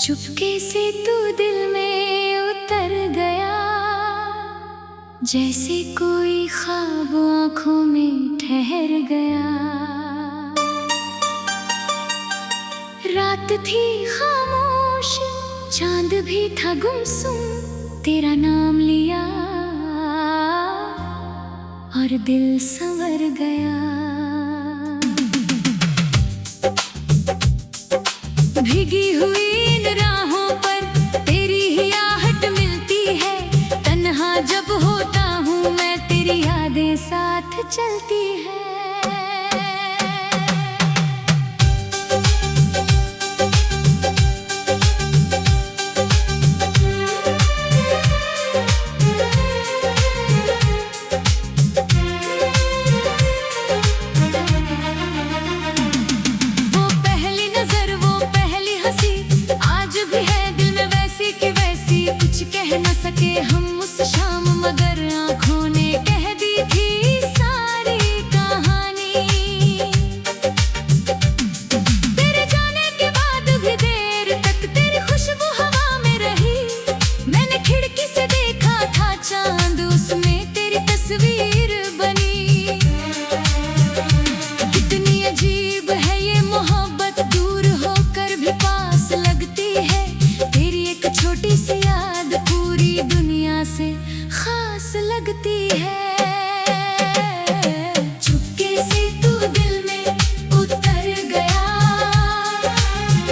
चुपके से तू दिल में उतर गया, जैसे कोई ख्वाब आँखों में ठहर गया। रात थी खामोश, चांद भी था गुमसुम, तेरा नाम लिया और दिल संवर गया। भीगी हुई इन राहों पर तेरी ही आहट मिलती है, तन्हा जब होता हूँ मैं तेरी यादें साथ चलती है। कह न सके हम उस शाम, मगर आँखों ने कह दी थी सारी कहानी। तेरे जाने के बाद भी देर तक तेरी खुशबू हवा में रही। मैंने खिड़की से देखा था चांद, उसमें तेरी तस्वीर बनी। कितनी अजीब है ये मोहब्बत, दूर होकर भी पास लगती है। तेरी एक छोटी सी याद पूरी दुनिया से खास लगती है। चुपके से तू दिल में उतर गया,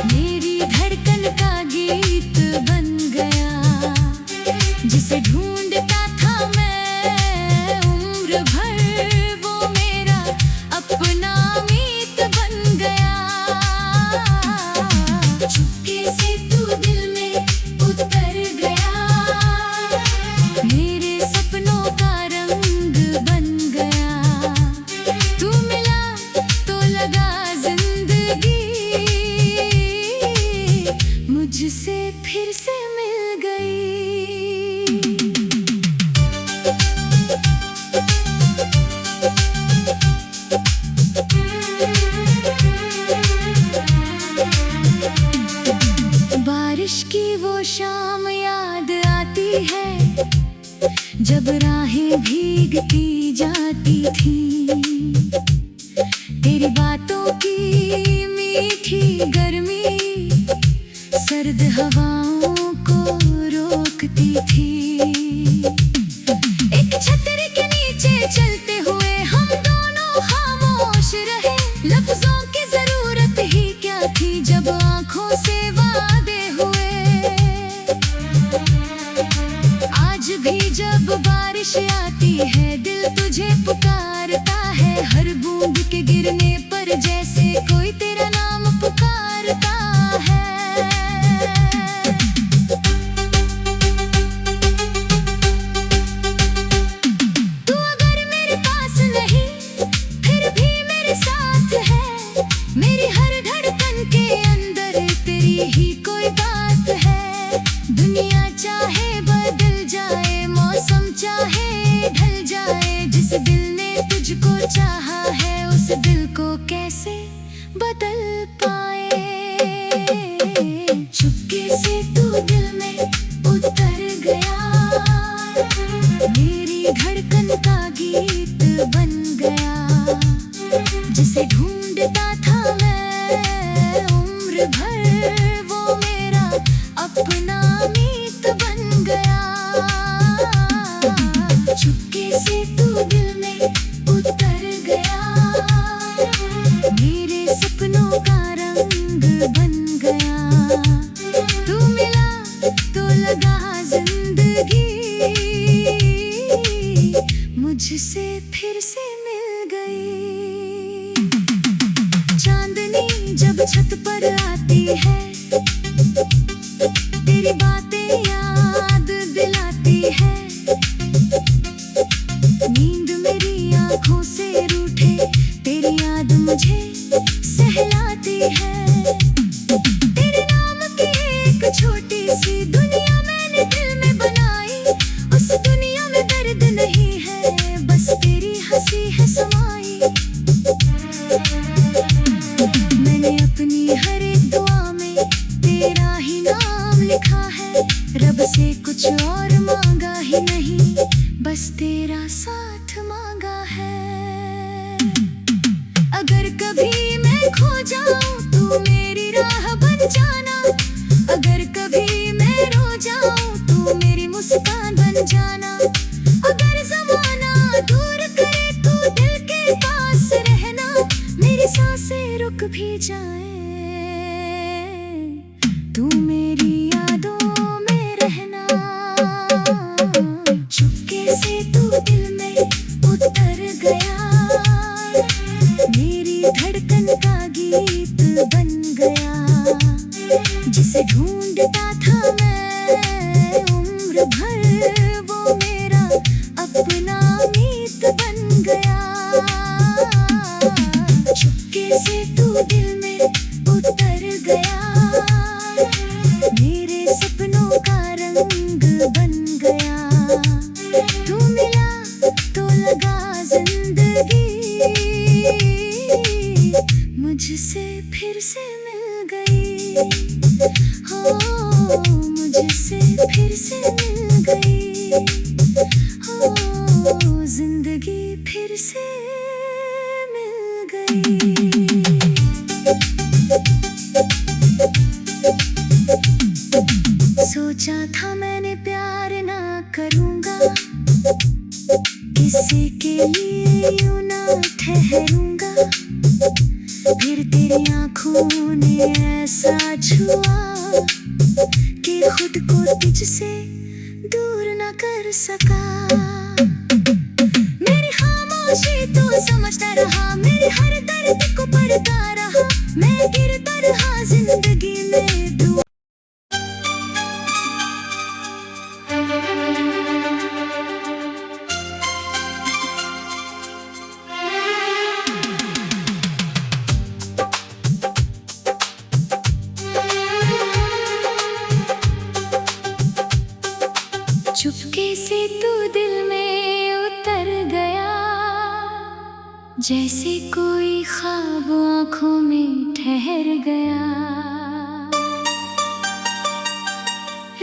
मेरी धड़कन का गीत बन गया। जिसे ढूंढता था मैं उम्र भर, वो मेरा अपना मीत बन गया। चुपके से तू दिल में उतर गया, मेरे सपनों का रंग बन गया। तू मिला तो लगा जिंदगी मुझसे फिर से मिल गई। बारिश की वो शाम याद आती है, जब राहें भीगती जाती थी। तेरी बातों की मीठी गर्मी सर्द हवाओं को रोकती थी। एक छतरी के नीचे चलते हुए हम दोनों खामोश रहे। लफ्जों की जरूरत ही क्या थी जब आंखों से वादे हुए। आज भी जब बारिश आती है दिल तुझे पुकारता है। हर बूंद के गिरने पर जैसे कोई तेरा नाम पुकारता है। तू अगर मेरे पास नहीं फिर भी मेरे साथ है। मेरी हर धड़कन के अंदर तेरी ही कोई बात है। दुनिया चाहे बदल जाए, मौसम चाहे ढल जाए, जिस दिल ने तुझको चाहा है उस दिल को कैसे बदल पाए। चुपके से तू दिल में उतर गया, मेरी धड़कन का गीत बन गया। जिसे ढूंढता था मैं उम्र भर, वो मेरा अपना मीत बन गया। चुपके से तू दिल में उतर गया, मेरे सपनों का रंग बन गया। तू मिला तो लगा जिंदगी मुझसे फिर से मिल गई। चांदनी जब छत पर आती है, तेरी बातें याद दिलाती है। नींद मेरी आंखों से रूठे, तेरी याद मुझे सहलाती है। तेरे नाम की एक छोटी सी दुनिया मैंने दिल में बनाई। उस दुनिया में दर्द नहीं है, बस तेरी हंसी है समाई। मैंने अपनी हर एक दुआ में तेरा ही नाम रब से कुछ और मांगा ही नहीं, बस तेरा साथ मांगा है। अगर कभी मैं खो जाऊं तू मेरी राह बन जाना, अगर कभी मैं रो जाऊं तू मेरी मुस्कान बन जाना। अगर ज़माना दूर करे तू दिल के पास रहना, मेरी सांसें रुक भी जाए तू मेरी यादों में रहना। चुपके से तू दिल में उतर गया, मेरी धड़कन का गीत बन गया। जिसे ढूंढता था मैं उम्र भर, वो मेरा अपना मीत बन गया। चुपके से तू दिल में उतर गया, मेरे सपनों का रंग बन गया। तू मिला तो लगा जिंदगी मुझसे फिर से मिल गई, हो मुझसे फिर से मिल गई, हो जिंदगी फिर से मिल गई। सोचा था मैंने प्यार ना करूँगा, किसी के लिए यूं ना ठहरूंगा। फिर तेरी आँखों ने ऐसा छुआ कि खुद को तुझसे दूर न कर सका। मेरी खामोशी तो समझता रहा, मेरे हर दर्द को पढ़ता रहा। मैं गिरता रहा जिंदगी में दुआ। चुपके से तू दिल में उतर गया, जैसे कोई ख्वाब आँखों में ठहर गया।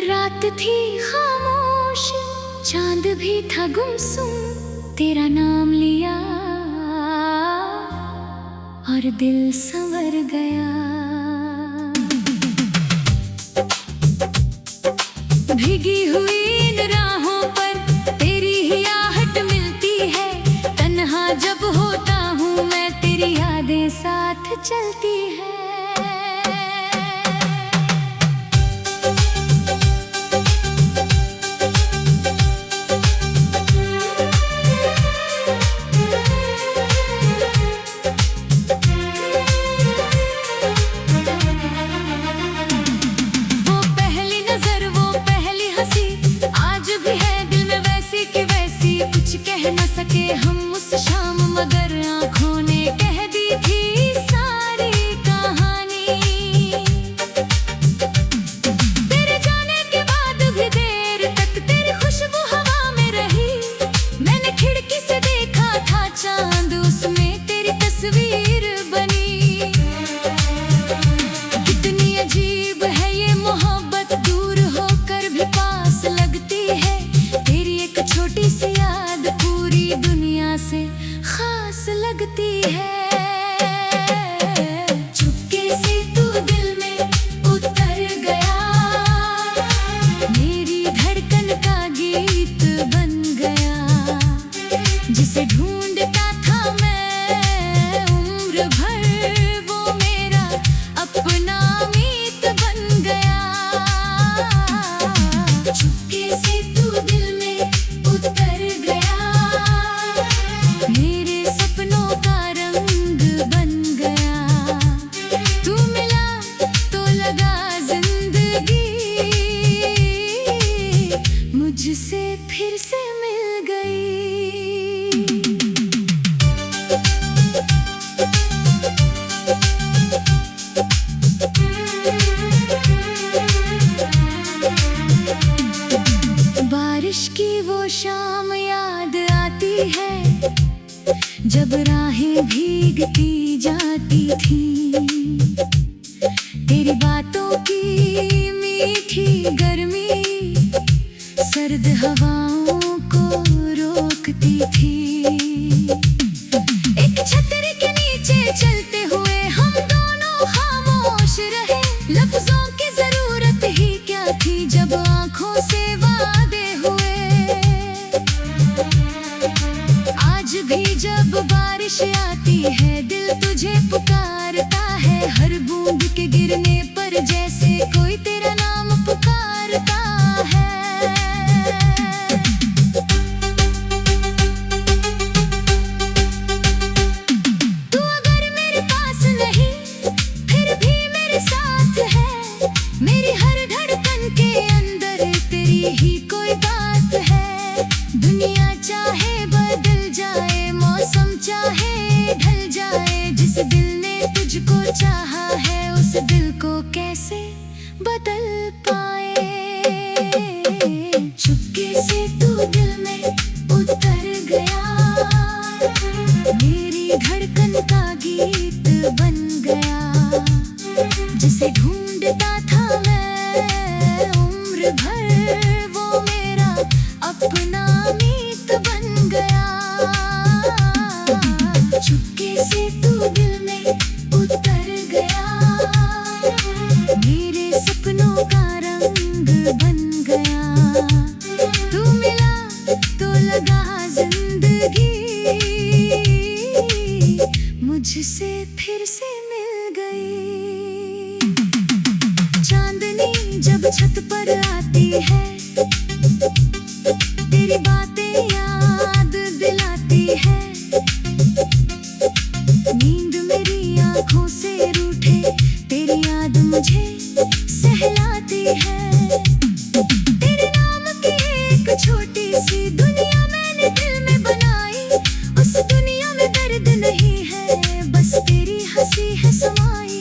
रात थी खामोश, चांद भी था गुमसुम, तेरा नाम लिया और दिल संवर गया। भीगी हुई इन राहों पर तेरी ही आहट मिलती है, तन्हा जब होता हूँ मैं तेरी यादें साथ चलती है। कह न सके हम उस शाम, मगर आँखों ने कह दी थी सारी कहानी। तेरे जाने के बाद भी देर तक तेरी खुशबू हवा में रही। मैंने खिड़की से देखा था चांद, उसमें तेरी तस्वीर बनी। कितनी अजीब है ये मोहब्बत, दूर होकर भी पास लगती है। तेरी एक छोटी सी याद पूरी दुनिया से खास लगती है। चुपके से तू दिल में उतर गया, मेरी धड़कन का गीत बन गया। जिसे ढूंढता था मैं उम्र भर, वो मेरा अपना मीत बन गया। चुपके से तू दिल में उतर गया, मेरे सपनों का रंग बन गया। तू मिला तो लगा जिंदगी मुझसे फिर से मिल गई। बारिश की वो शाम याद आती है, जब राहें भीगती जाती थी। तेरी बातों की मीठी गर्मी के गिरने पर जैसे कोई तेरा नाम पुकारता है। तू अगर मेरे पास नहीं फिर भी मेरे साथ है। मेरी हर धड़कन के अंदर तेरी ही कोई बात है। दुनिया चाहे बदल जाए, मौसम चाहे ढल जाए, जिस दिल ने तुझको चाहा है उस दिल को कैसे बदल पाए। चुपके से तू दिल में उतर गया, मेरी धड़कन का गीत बन गया। जिसे ढूंढता था मैं उम्र भर, वो मेरा अपना मीत बन गया। चुपके से तू दिल में उतर गया, मेरे सपनों का रंग बन गया। तू मिला तो लगा जिंदगी मुझसे फिर से मिल गई। चांदनी जब छत पर आती है, तेरी बातें याद दिलाती है। नींद मेरी आंखों से रूठे, तेरी याद मुझे सहलाती है। तेरे नाम की एक छोटी सी दुनिया मैंने दिल में बनाई। उस दुनिया में दर्द नहीं है, बस तेरी हंसी है समाई।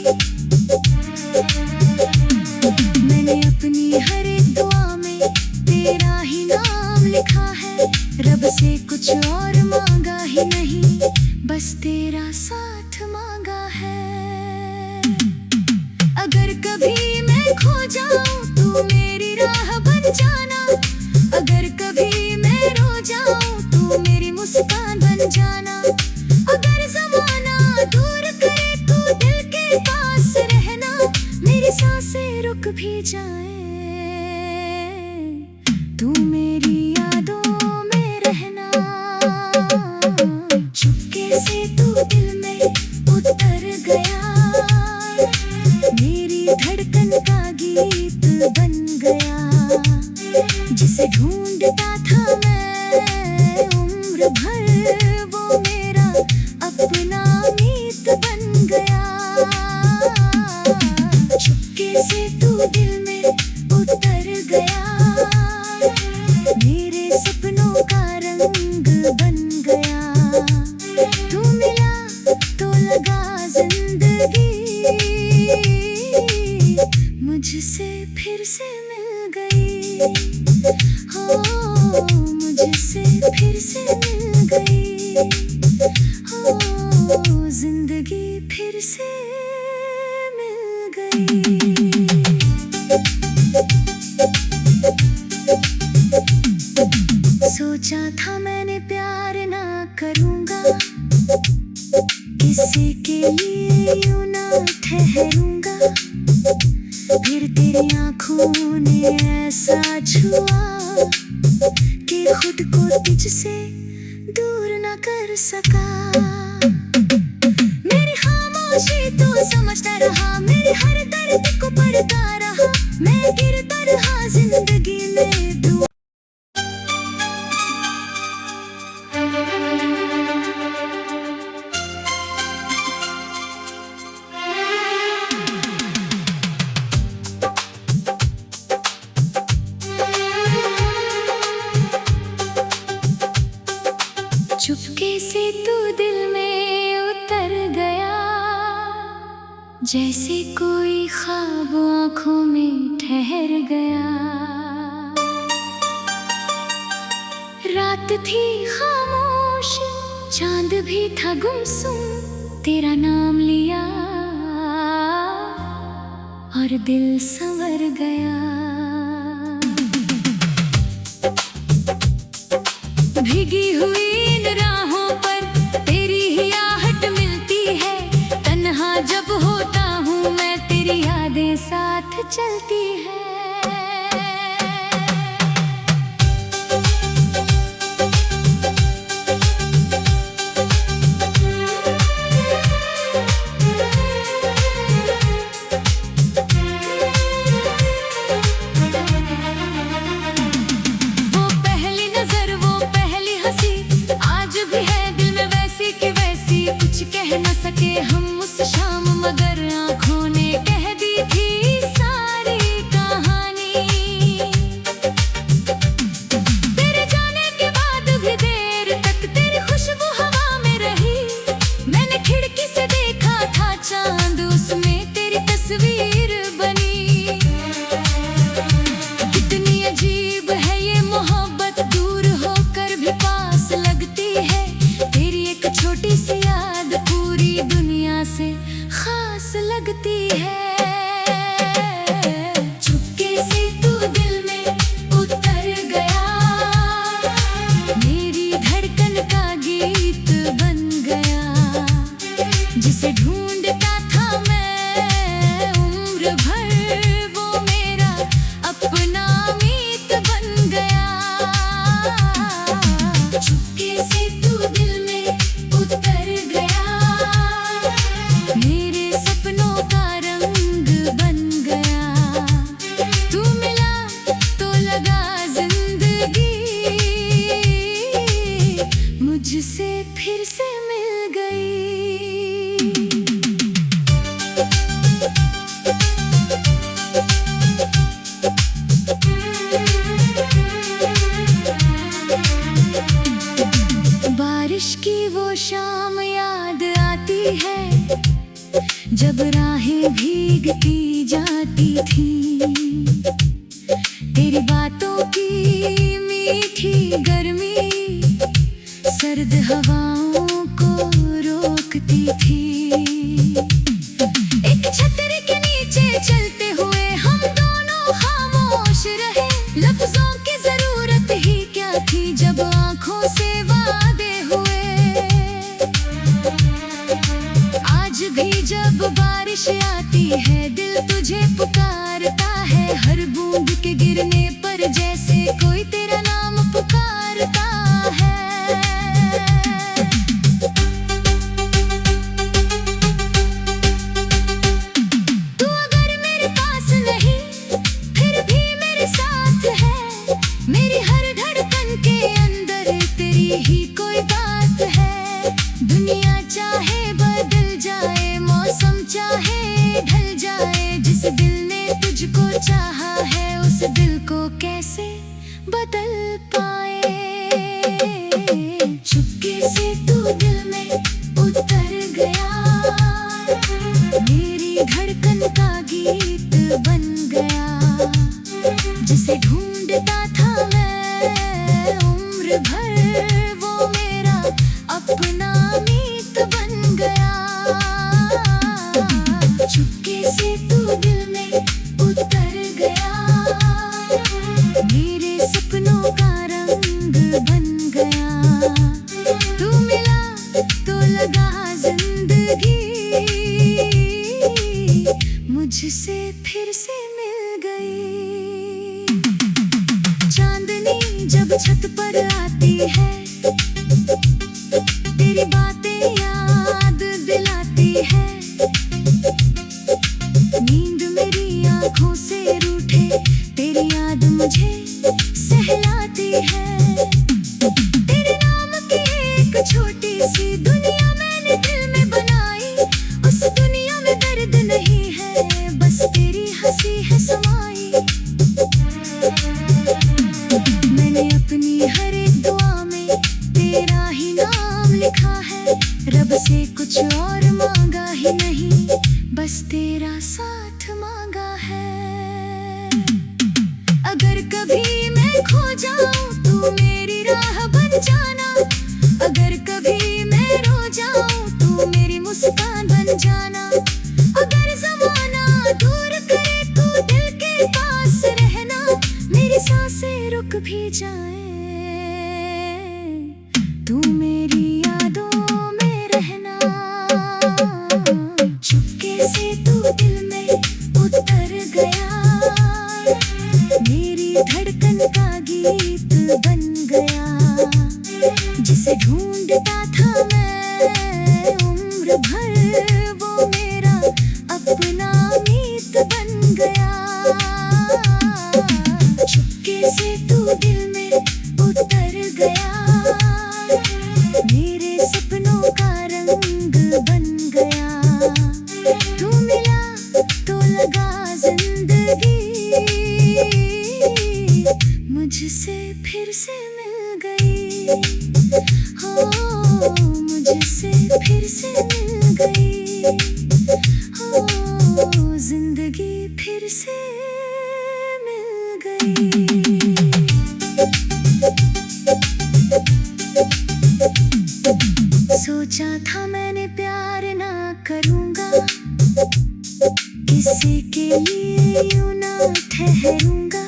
मैंने अपनी हर एक दुआ में तेरा ही नाम लिखा है। रब से कुछ और मांगा ही नहीं, बस तेरा साथ मांगा है। अगर कभी मैं खो जाऊं तू मेरी राह बन जाना। अगर कभी मैं रो जाऊं तू मेरी मुस्कान बन जाना। अगर ज़माना दूर करे तू दिल के पास रहना। मेरी सांसें रुक भी जाए तू मेरी यादों में रहना। चुपके से तू दिल में उतर गया, मेरी धड़कन का गीत बन गया। जिसे ढूंढता था मैं उम्र भर, वो मेरा अपना मीत बन गया। चुपके से तू दिल में उतर गया, मेरे सपनों का रंग बन गया। तू मिला तो लगा जिंदगी मुझसे फिर से मिल गई। हो मुझसे फिर से मिल गई। हो जिंदगी फिर से मिल गई। सोचा था मैंने प्यार ना करूँगा, किसी के लिए यूं ना ठहरूंगा। फिर तेरी आँखों ने ऐसा छुआ कि खुद को तुझसे दूर न कर सका। मेरी खामोशी तो समझता रहा, मेरे हर दर्द को पढ़ता रहा। मैं गिरता रहा जिंदगी में दुआ। चुपके से तू दिल में उतर गया, जैसे कोई ख्वाब आँखों में ठहर गया। रात थी खामोश, चांद भी था गुमसुम, तेरा नाम लिया और दिल संवर गया। भीगी हुई इन राहों पर तेरी ही आहट मिलती है। तन्हा जब होता हूँ मैं तेरी यादें साथ चलती है। होती थी सारी कहानी। तेरे जाने के बाद भी देर तक तेरी खुशबू हवा में रही। मैंने खिड़की से देखा था चांद, उसमें तेरी तस्वीर बनी। कितनी अजीब है ये मोहब्बत, दूर होकर भी पास लगती है। तेरी एक छोटी सी याद पूरी दुनिया से खास लगती है। चुपके से तू दिल में उतर गया, मेरी धड़कन का गीत बन गया। जिसे ढूंढता था मैं उम्र भर, वो मेरा अपना मीत बन गया। चुपके से तू दिल में उतर गया, मेरे सपनों का रंग बन गया। तू मिला तो लगा जिंदगी मुझसे फिर से मिल गई। बारिश की वो शाम याद आती है, जब राहें भीगती जाती थी। तेरी बातों की मीठी गर्मी सर्द हवाओं को रोकती थी। एक छतरी के नीचे चलते हुए हम दोनों खामोश रहे। लफ्जों की जरूरत ही क्या थी जब आंखों से वादे हुए। आज भी जब बारिश आती है दिल तुझे पुकारता है। हर बूंद के गिरने पर जैसे कोई तेरा नाम पुकारता है। तू अगर मेरे पास नहीं फिर भी मेरे साथ है। मेरी हर धड़कन के अंदर तेरी ही कोई बात है। दुनिया चाहे बदल जाए, मौसम चाहे ढल जाए, जिस दिल ने तुझको चाहा है उस दिल को कैसे बदल पाए। चुपके से तू दिल में उतर गया, मेरी धड़कन का गीत बन गया। जिसे ढूंढता था मैं उम्र भर, वो मेरा अपना मीत बन गया। चुपके से तू दिल में उतर गया, मेरे सपनों का रंग बन गया। तू मिला तो लगा जिंदगी मुझसे फिर से मिल गई। चांदनी जब छत पर आती है, तेरी बातें याद दिलाती है। नींद मेरी आंखों से रूठे, तेरी याद मुझे सहलाती है। तेरे नाम की एक छोटी सी दुनिया मैंने दिल में बनाई। उस दुनिया में दर्द नहीं है, बस तेरी हंसी है समाई। मैंने अपनी हर एक दुआ में तेरा ही नाम लिखा है। रब से कुछ और मांगा ही नहीं, बस तेरा साथ मांगा है। अगर कभी मैं खो जाऊं तू मेरी राह बन जाना। अगर कभी मैं रो जाऊं तू मेरी मुस्कान बन जाना। अगर ज़माना दूर करे तू दिल के पास रहना। मेरी सांसें रुक भी जाए तू मेरी यादों में रहना। चुपके से तू दिल में उतर गया, मेरी धड़कन का गीत बन गया। जिसे ढूंढता था मैं उम्र भर, वो मेरा अपना मीत बन गया। चुपके से तू दिल में उतर गया, मेरे सपनों का रंग बन गया। तू मिला सोचा था मैंने प्यार ना करूँगा, किसी के लिए यूं ना ठहरूंगा।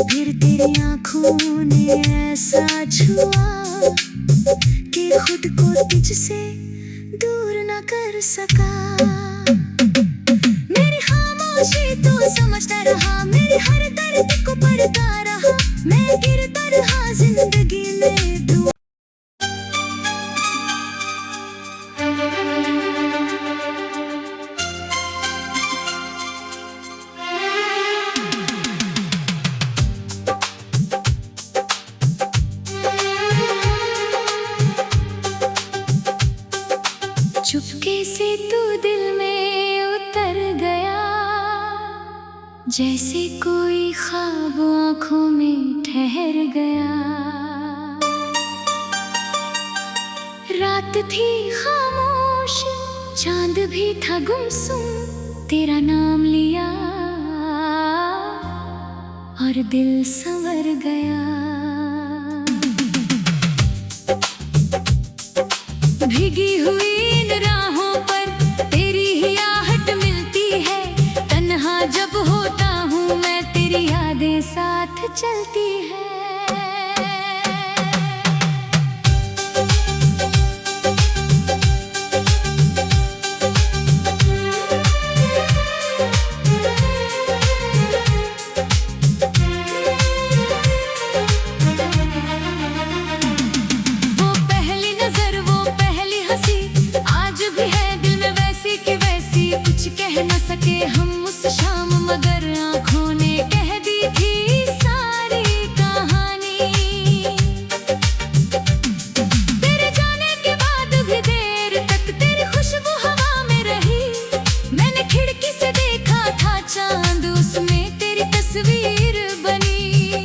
फिर तेरी आँखों ने ऐसा छुआ कि खुद को तुझसे दूर ना कर सका। मेरी खामोशी तो समझता रहा, मेरे हर दर्द को पढ़ता रहा। मैं गिरता रहा जिंदगी में दुआ। चुपके से तू दिल में उतर गया, जैसे कोई ख्वाब आँखों में ठहर गया। रात थी खामोश, चांद भी था गुमसुम, तेरा नाम लिया और दिल संवर गया। भीगी हुई इन राहों पर तेरी ही आहट मिलती है। तन्हा जब होता हूँ मैं, तेरी यादें साथ चलती है। कह न सके हम उस शाम, मगर आँखों ने कह दी थी सारी कहानी। तेरे जाने के बाद भी देर तक तेरी खुशबू हवा में रही। मैंने खिड़की से देखा था चांद, उसमें तेरी तस्वीर बनी।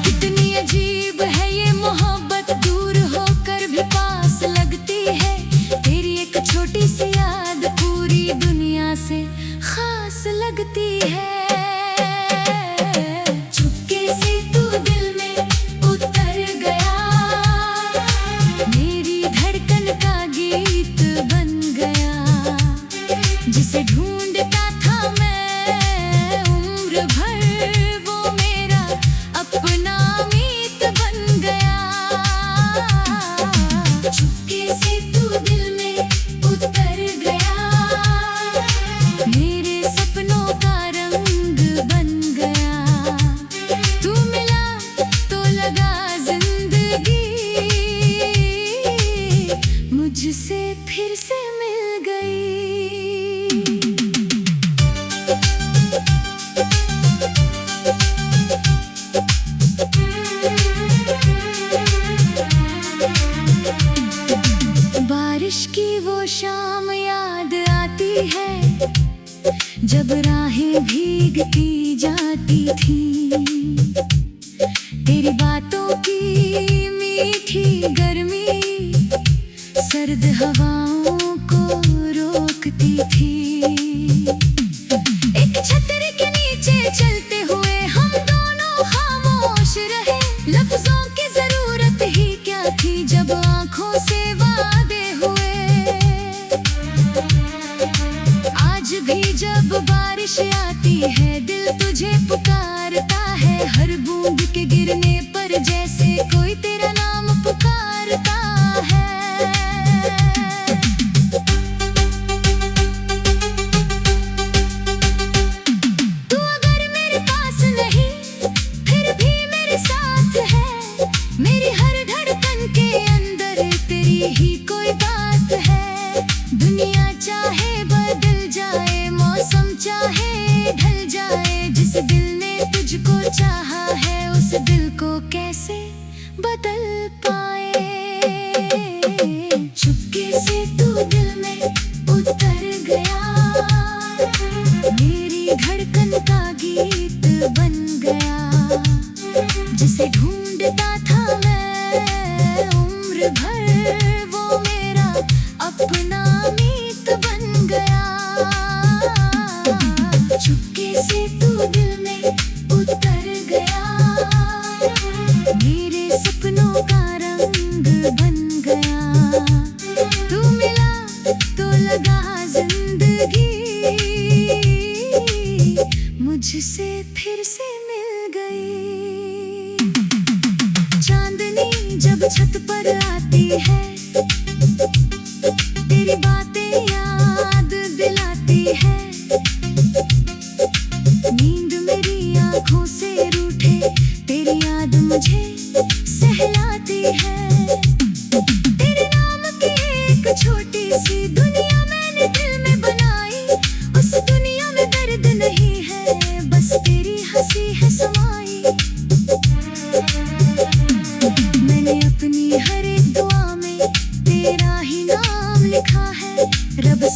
कितनी अजीब है ये मोहब्बत, दूर होकर भी पास लगती है। तेरी एक छोटी सी याद पूरी दुनिया से खास लगती है। चुपके से तू दिल में उतर गया, मेरी धड़कन का गीत बन गया। जिसे ढूंढता था मैं उम्र भर, वो मेरा अपना मीत बन गया। चुपके से तू दिल में उतर गया, मेरे सपनों का रंग बन गया। तू मिला तो लगा जिंदगी मुझसे फिर से मिल गई। बारिश की वो शाम याद आती है, जब राहें भीगती जाती थी। तेरी बातों की मीठी गर्मी सर्द हवाओं को रोकती थी। एक छतरी के नीचे चलते हुए हम दोनों खामोश रहे। लफ्जों की जरूरत ही क्या थी जब आँखों से वादे हुए। आज भी जब बारिश आती है, दिल तुझे पुकारता है। हर बूंद के गिरने पर जैसे कोई तेरा नाम पुकारता है। तू अगर मेरे पास नहीं, फिर भी मेरे साथ है। मेरी हर धड़कन के अंदर तेरी ही कोई बात है। दुनिया चाहे बदल जाए, मौसम चाहे ढल जाए, जिस दिल ने तुझको चाहा है, उस दिल को कैसे बदल पाए। चुपके से तू दिल में उतर गया, मेरी धड़कन का गीत बन गया। जिसे ढूंढता था मैं उम्र भर, वो मेरा अपना मीत बन गया। चुपके से तू दिल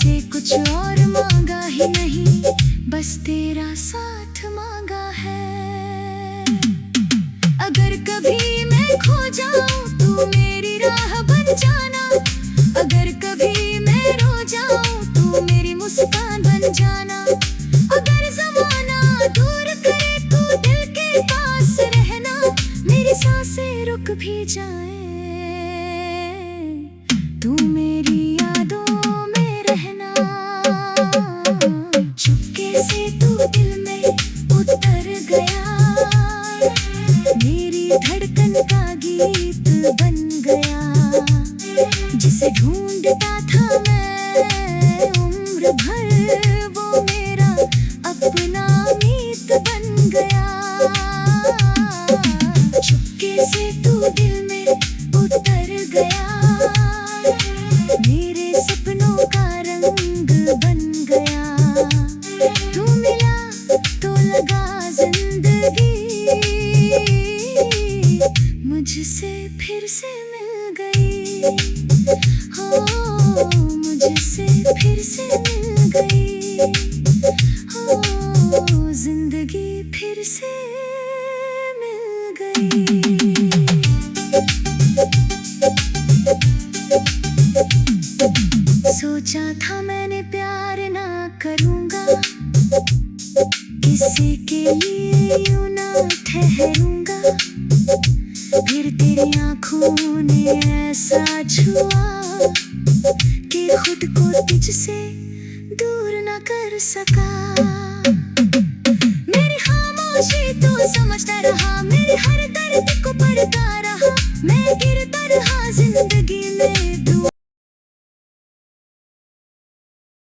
तुझसे कुछ और मांगा ही नहीं, बस तेरा साथ मांगा है। अगर कभी मैं खो जाऊं तू मेरी राह बन जाना, अगर कभी मैं रो जाऊं तू मेरी मुस्कान बन जाना। अगर ज़माना दूर करे तू दिल के पास रहना, मेरी सांसें रुक भी जाए तू मेरी यादों में रहना। चुपके से तू दिल में उतर गया, मेरी धड़कन का गीत बन गया। जिसे ढूंढता था मैं उम्र भर, वो मेरा अपना मीत बन गया। चुपके से तू दिल में उतर गया, मेरे सपनों का रंग बन गया। तू मिला तो लगा जिंदगी मुझसे फिर से मिल गई, हो मुझसे फिर से मिल गई, हो जिंदगी फिर से मिल गई। सोचा था मैंने प्यार ना करूँगा, किसी के लिए यूं ना ठहरूंगा। फिर तेरी आँखों ने ऐसा छुआ कि खुद को तुझसे दूर न कर सका। मेरी खामोशी तू समझता रहा, मेरे हर दर्द को पढ़ता रहा। मैं गिरता रहा जिंदगी में